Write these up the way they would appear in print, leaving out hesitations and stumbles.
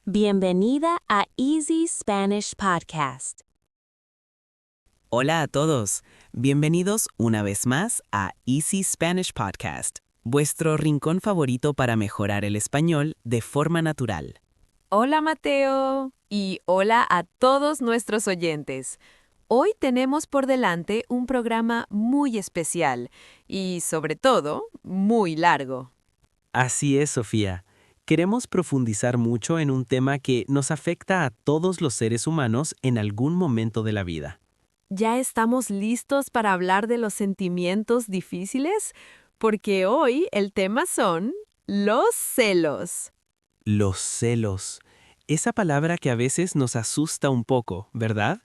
Bienvenida a Easy Spanish Podcast. Hola a todos, bienvenidos una vez más a Easy Spanish Podcast, vuestro rincón favorito para mejorar el español de forma natural. Hola Mateo y hola a todos nuestros oyentes. Hoy tenemos por delante un programa muy especial y, sobre todo, muy largo. Así es, Sofía. Queremos profundizar mucho en un tema que nos afecta a todos los seres humanos en algún momento de la vida. ¿Ya estamos listos para hablar de los sentimientos difíciles? Porque hoy el tema son los celos. Los celos. Esa palabra que a veces nos asusta un poco, ¿verdad?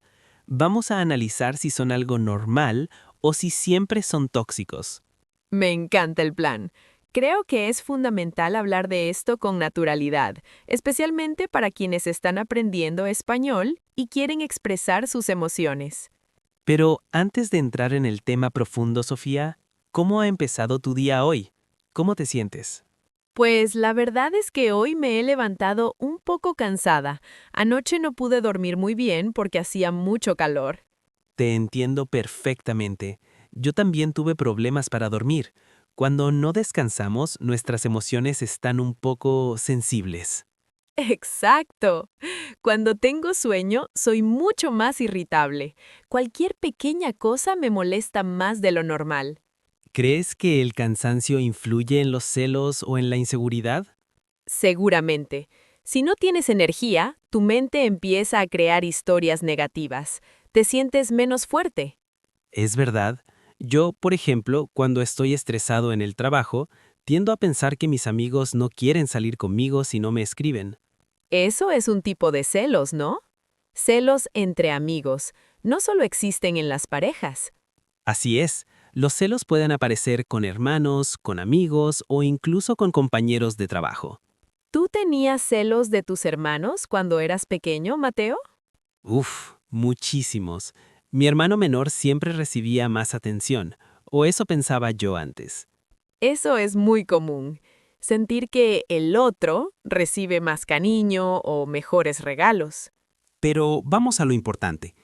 Vamos a analizar si son algo normal o si siempre son tóxicos. Me encanta el plan. Creo que es fundamental hablar de esto con naturalidad, especialmente para quienes están aprendiendo español y quieren expresar sus emociones. Pero antes de entrar en el tema profundo, Sofía, ¿cómo ha empezado tu día hoy? ¿Cómo te sientes? Pues la verdad es que hoy me he levantado un poco cansada. Anoche no pude dormir muy bien porque hacía mucho calor. Te entiendo perfectamente. Yo también tuve problemas para dormir. Cuando no descansamos, nuestras emociones están un poco sensibles. Exacto. Cuando tengo sueño, soy mucho más irritable. Cualquier pequeña cosa me molesta más de lo normal. ¿Crees que el cansancio influye en los celos o en la inseguridad? Seguramente. Si no tienes energía, tu mente empieza a crear historias negativas. Te sientes menos fuerte. Es verdad. Yo, por ejemplo, cuando estoy estresado en el trabajo, tiendo a pensar que mis amigos no quieren salir conmigo si no me escriben. Eso es un tipo de celos, ¿no? Celos entre amigos. No solo existen en las parejas. Así es, los celos pueden aparecer con hermanos, con amigos o incluso con compañeros de trabajo. ¿Tú tenías celos de tus hermanos cuando eras pequeño, Mateo? Uf, muchísimos. Mi hermano menor siempre recibía más atención, o eso pensaba yo antes. Eso es muy común. Sentir que el otro recibe más cariño o mejores regalos. Pero vamos a lo importante.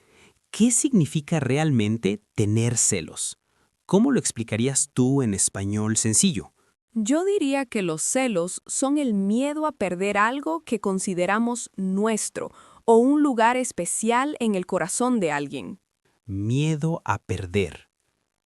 ¿Qué significa realmente tener celos? ¿Cómo lo explicarías tú en español sencillo? Yo diría que los celos son el miedo a perder algo que consideramos nuestro o un lugar especial en el corazón de alguien. Miedo a perder.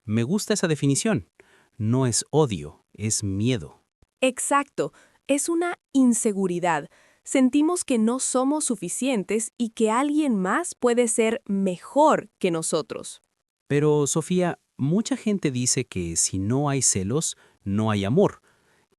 Me gusta esa definición. No es odio, es miedo. Exacto, es una inseguridad. Sentimos que no somos suficientes y que alguien más puede ser mejor que nosotros. Pero, Sofía, mucha gente dice que si no hay celos, no hay amor.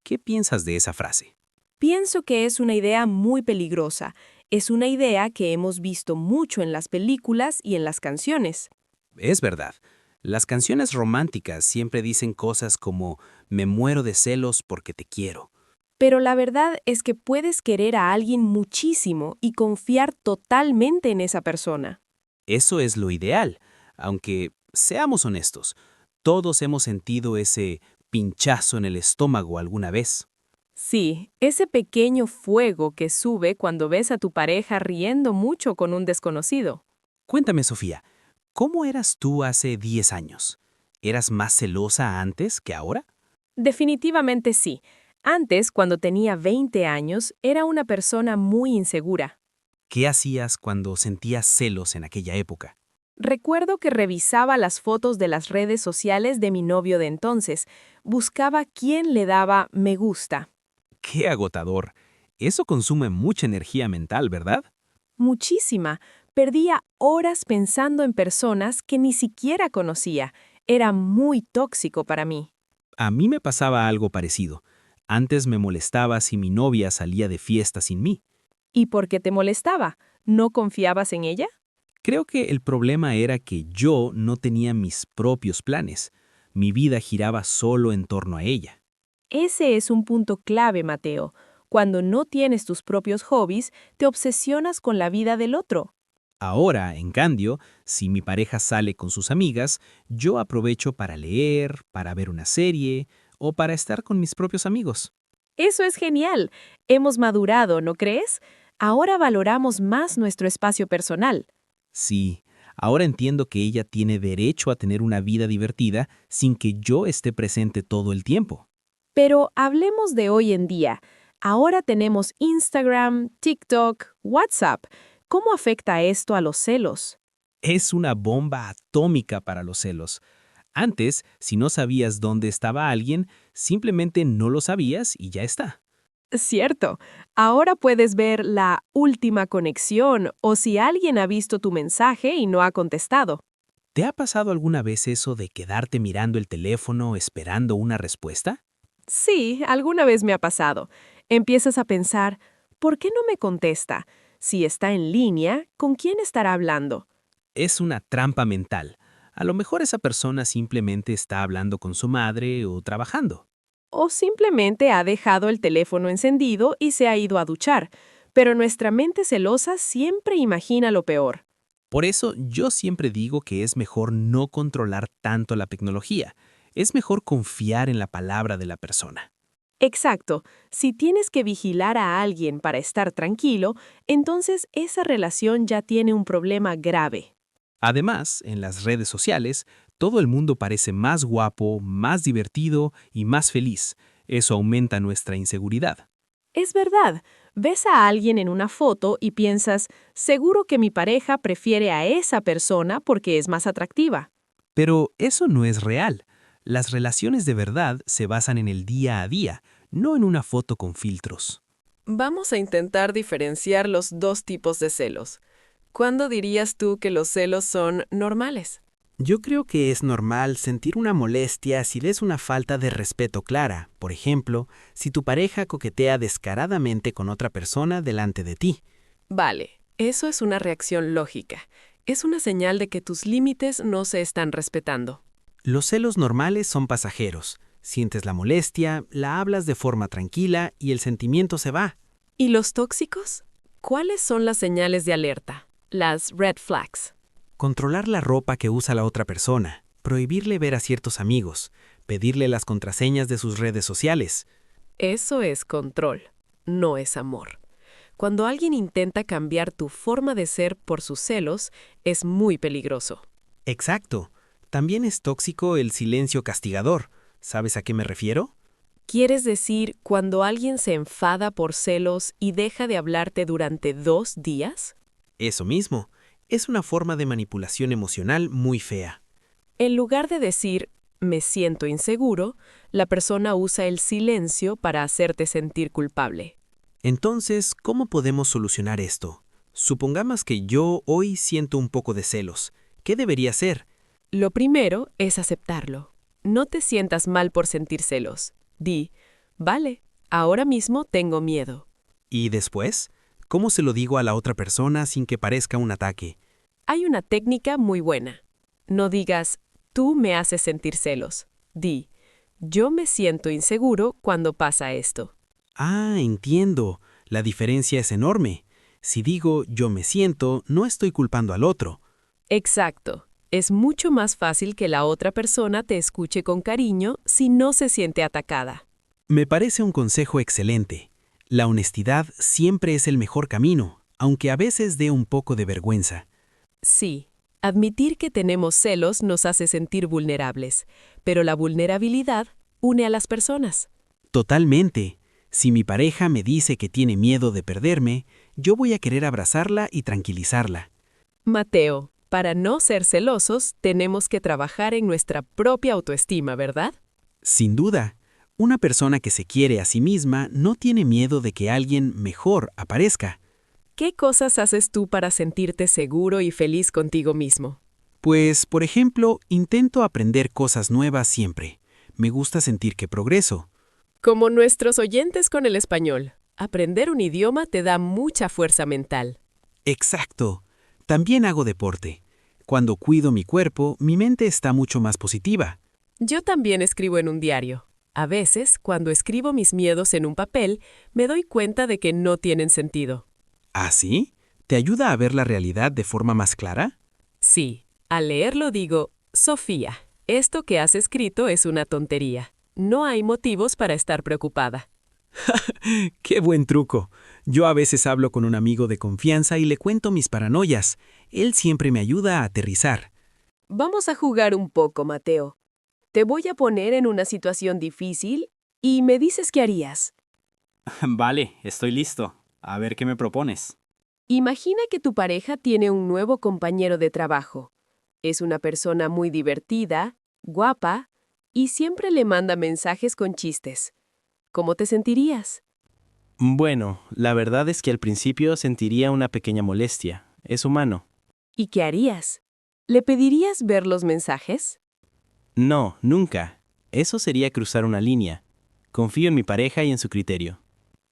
¿Qué piensas de esa frase? Pienso que es una idea muy peligrosa. Es una idea que hemos visto mucho en las películas y en las canciones. Es verdad. Las canciones románticas siempre dicen cosas como me muero de celos porque te quiero. Pero la verdad es que puedes querer a alguien muchísimo y confiar totalmente en esa persona. Eso es lo ideal, aunque seamos honestos, todos hemos sentido ese pinchazo en el estómago alguna vez. Sí, ese pequeño fuego que sube cuando ves a tu pareja riendo mucho con un desconocido. Cuéntame, Sofía, ¿cómo eras tú hace 10 años? ¿Eras más celosa antes que ahora? Definitivamente sí. Antes, cuando tenía 20 años, era una persona muy insegura. ¿Qué hacías cuando sentías celos en aquella época? Recuerdo que revisaba las fotos de las redes sociales de mi novio de entonces. Buscaba quién le daba me gusta. ¡Qué agotador! Eso consume mucha energía mental, ¿verdad? Muchísima. Perdía horas pensando en personas que ni siquiera conocía. Era muy tóxico para mí. A mí me pasaba algo parecido. Antes me molestaba si mi novia salía de fiesta sin mí. ¿Y por qué te molestaba? ¿No confiabas en ella? Creo que el problema era que yo no tenía mis propios planes. Mi vida giraba solo en torno a ella. Ese es un punto clave, Mateo. Cuando no tienes tus propios hobbies, te obsesionas con la vida del otro. Ahora, en cambio, si mi pareja sale con sus amigas, yo aprovecho para leer, para ver una serie o para estar con mis propios amigos. Eso es genial. Hemos madurado, ¿no crees? Ahora valoramos más nuestro espacio personal. Sí, ahora entiendo que ella tiene derecho a tener una vida divertida sin que yo esté presente todo el tiempo. Pero hablemos de hoy en día. Ahora tenemos Instagram, TikTok, WhatsApp. ¿Cómo afecta esto a los celos? Es una bomba atómica para los celos. Antes, si no sabías dónde estaba alguien, simplemente no lo sabías y ya está. Cierto. Ahora puedes ver la última conexión o si alguien ha visto tu mensaje y no ha contestado. ¿Te ha pasado alguna vez eso de quedarte mirando el teléfono esperando una respuesta? Sí, alguna vez me ha pasado. Empiezas a pensar, ¿por qué no me contesta? Si está en línea, ¿con quién estará hablando? Es una trampa mental. A lo mejor esa persona simplemente está hablando con su madre o trabajando. O simplemente ha dejado el teléfono encendido y se ha ido a duchar. Pero nuestra mente celosa siempre imagina lo peor. Por eso yo siempre digo que es mejor no controlar tanto la tecnología. Es mejor confiar en la palabra de la persona. Exacto. Si tienes que vigilar a alguien para estar tranquilo, entonces esa relación ya tiene un problema grave. Además, en las redes sociales, todo el mundo parece más guapo, más divertido y más feliz. Eso aumenta nuestra inseguridad. Es verdad. Ves a alguien en una foto y piensas, seguro que mi pareja prefiere a esa persona porque es más atractiva. Pero eso no es real. Las relaciones de verdad se basan en el día a día, no en una foto con filtros. Vamos a intentar diferenciar los dos tipos de celos. ¿Cuándo dirías tú que los celos son normales? Yo creo que es normal sentir una molestia si ves una falta de respeto clara. Por ejemplo, si tu pareja coquetea descaradamente con otra persona delante de ti. Vale, eso es una reacción lógica. Es una señal de que tus límites no se están respetando. Los celos normales son pasajeros. Sientes la molestia, la hablas de forma tranquila y el sentimiento se va. ¿Y los tóxicos? ¿Cuáles son las señales de alerta? Las red flags. Controlar la ropa que usa la otra persona, prohibirle ver a ciertos amigos, pedirle las contraseñas de sus redes sociales. Eso es control, no es amor. Cuando alguien intenta cambiar tu forma de ser por sus celos, es muy peligroso. Exacto. También es tóxico el silencio castigador. ¿Sabes a qué me refiero? ¿Quieres decir cuando alguien se enfada por celos y deja de hablarte durante 2 días? Eso mismo. Es una forma de manipulación emocional muy fea. En lugar de decir, me siento inseguro, la persona usa el silencio para hacerte sentir culpable. Entonces, ¿cómo podemos solucionar esto? Supongamos que yo hoy siento un poco de celos. ¿Qué debería hacer? Lo primero es aceptarlo. No te sientas mal por sentir celos. Di, vale, ahora mismo tengo miedo. ¿Y después? ¿Cómo se lo digo a la otra persona sin que parezca un ataque? Hay una técnica muy buena. No digas, tú me haces sentir celos. Di, yo me siento inseguro cuando pasa esto. Ah, entiendo. La diferencia es enorme. Si digo yo me siento, no estoy culpando al otro. Exacto. Es mucho más fácil que la otra persona te escuche con cariño si no se siente atacada. Me parece un consejo excelente. La honestidad siempre es el mejor camino, aunque a veces dé un poco de vergüenza. Sí, admitir que tenemos celos nos hace sentir vulnerables, pero la vulnerabilidad une a las personas. Totalmente. Si mi pareja me dice que tiene miedo de perderme, yo voy a querer abrazarla y tranquilizarla. Mateo, para no ser celosos, tenemos que trabajar en nuestra propia autoestima, ¿verdad? Sin duda, una persona que se quiere a sí misma no tiene miedo de que alguien mejor aparezca. ¿Qué cosas haces tú para sentirte seguro y feliz contigo mismo? Pues, por ejemplo, intento aprender cosas nuevas siempre. Me gusta sentir que progreso. Como nuestros oyentes con el español, aprender un idioma te da mucha fuerza mental. Exacto. También hago deporte. Cuando cuido mi cuerpo, mi mente está mucho más positiva. Yo también escribo en un diario. A veces, cuando escribo mis miedos en un papel, me doy cuenta de que no tienen sentido. ¿Ah, sí? ¿Te ayuda a ver la realidad de forma más clara? Sí, al leerlo digo, Sofía, esto que has escrito es una tontería. No hay motivos para estar preocupada. ¡Qué buen truco! Yo a veces hablo con un amigo de confianza y le cuento mis paranoias. Él siempre me ayuda a aterrizar. Vamos a jugar un poco, Mateo. Te voy a poner en una situación difícil y me dices qué harías. Vale, estoy listo. A ver qué me propones. Imagina que tu pareja tiene un nuevo compañero de trabajo. Es una persona muy divertida, guapa y siempre le manda mensajes con chistes. ¿Cómo te sentirías? Bueno, la verdad es que al principio sentiría una pequeña molestia. Es humano. ¿Y qué harías? ¿Le pedirías ver los mensajes? No, nunca. Eso sería cruzar una línea. Confío en mi pareja y en su criterio.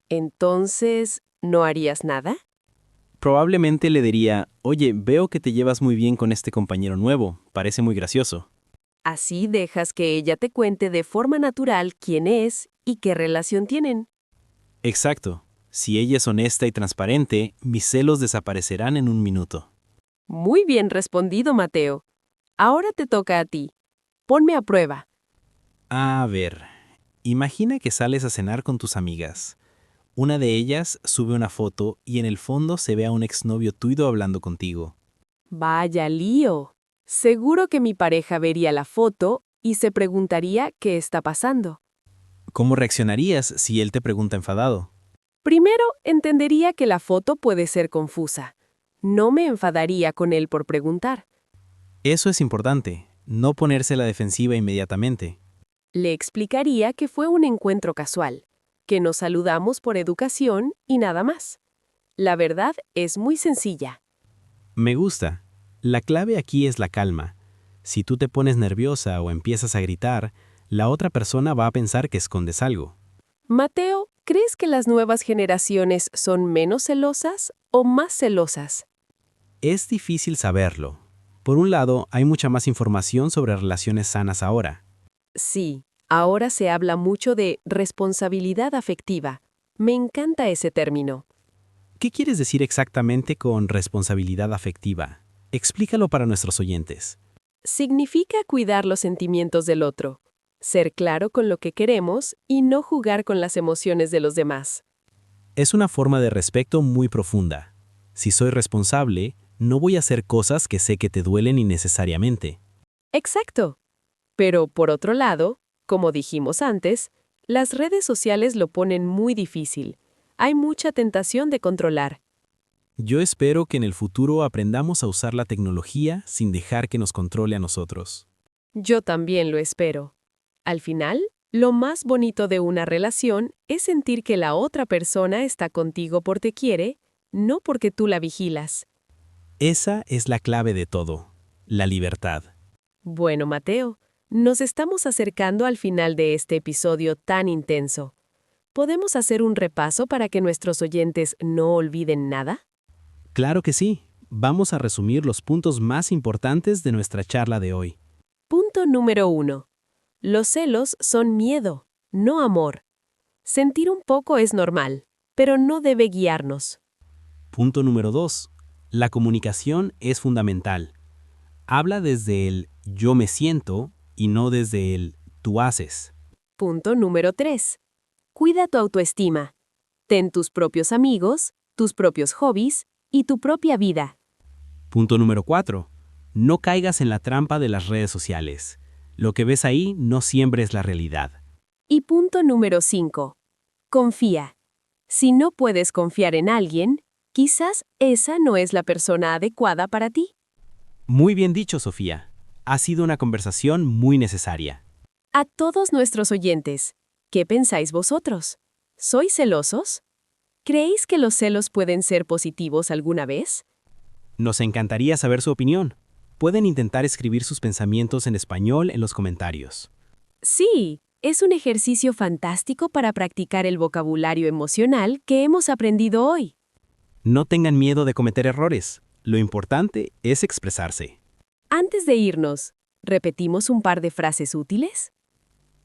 Entonces, ¿no harías nada? Probablemente le diría, oye, veo que te llevas muy bien con este compañero nuevo, parece muy gracioso. Así dejas que ella te cuente de forma natural quién es y qué relación tienen. Exacto. Si ella es honesta y transparente, mis celos desaparecerán en un minuto. Muy bien respondido, Mateo. Ahora te toca a ti. Ponme a prueba. A ver, imagina que sales a cenar con tus amigas. Una de ellas sube una foto y en el fondo se ve a un exnovio tuyo hablando contigo. Vaya lío. Seguro que mi pareja vería la foto y se preguntaría qué está pasando. ¿Cómo reaccionarías si él te pregunta enfadado? Primero, entendería que la foto puede ser confusa. No me enfadaría con él por preguntar. Eso es importante, no ponerse a la defensiva inmediatamente. Le explicaría que fue un encuentro casual, que nos saludamos por educación y nada más. La verdad es muy sencilla. Me gusta. La clave aquí es la calma. Si tú te pones nerviosa o empiezas a gritar, la otra persona va a pensar que escondes algo. Mateo, ¿crees que las nuevas generaciones son menos celosas o más celosas? Es difícil saberlo. Por un lado, hay mucha más información sobre relaciones sanas ahora. Sí, ahora se habla mucho de responsabilidad afectiva. Me encanta ese término. ¿Qué quieres decir exactamente con responsabilidad afectiva? Explícalo para nuestros oyentes. Significa cuidar los sentimientos del otro, ser claro con lo que queremos y no jugar con las emociones de los demás. Es una forma de respeto muy profunda. Si soy responsable, no voy a hacer cosas que sé que te duelen innecesariamente. Exacto. Pero, por otro lado, como dijimos antes, las redes sociales lo ponen muy difícil. Hay mucha tentación de controlar. Yo espero que en el futuro aprendamos a usar la tecnología sin dejar que nos controle a nosotros. Yo también lo espero. Al final, lo más bonito de una relación es sentir que la otra persona está contigo porque quiere, no porque tú la vigilas. Esa es la clave de todo, la libertad. Bueno, Mateo, nos estamos acercando al final de este episodio tan intenso. ¿Podemos hacer un repaso para que nuestros oyentes no olviden nada? Claro que sí. Vamos a resumir los puntos más importantes de nuestra charla de hoy. Punto número 1. Los celos son miedo, no amor. Sentir un poco es normal, pero no debe guiarnos. Punto número 2. La comunicación es fundamental. Habla desde el yo me siento y no desde el tú haces. Punto número 3. Cuida tu autoestima. Ten tus propios amigos, tus propios hobbies y tu propia vida. Punto número 4. No caigas en la trampa de las redes sociales. Lo que ves ahí no siempre es la realidad. Y punto número 5. Confía. Si no puedes confiar en alguien, quizás esa no es la persona adecuada para ti. Muy bien dicho, Sofía. Ha sido una conversación muy necesaria. A todos nuestros oyentes, ¿qué pensáis vosotros? ¿Sois celosos? ¿Creéis que los celos pueden ser positivos alguna vez? Nos encantaría saber su opinión. Pueden intentar escribir sus pensamientos en español en los comentarios. Sí, es un ejercicio fantástico para practicar el vocabulario emocional que hemos aprendido hoy. No tengan miedo de cometer errores. Lo importante es expresarse. Antes de irnos, ¿repetimos un par de frases útiles?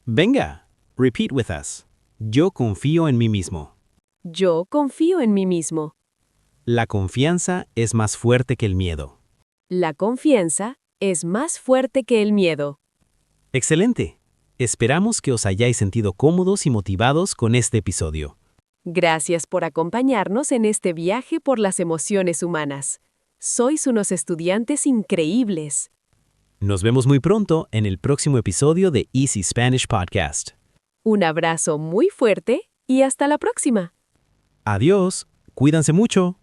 Venga, repeat with us. Yo confío en mí mismo. Yo confío en mí mismo. La confianza es más fuerte que el miedo. La confianza es más fuerte que el miedo. Excelente. Esperamos que os hayáis sentido cómodos y motivados con este episodio. Gracias por acompañarnos en este viaje por las emociones humanas. Sois unos estudiantes increíbles. Nos vemos muy pronto en el próximo episodio de Easy Spanish Podcast. Un abrazo muy fuerte y hasta la próxima. Adiós, cuídense mucho.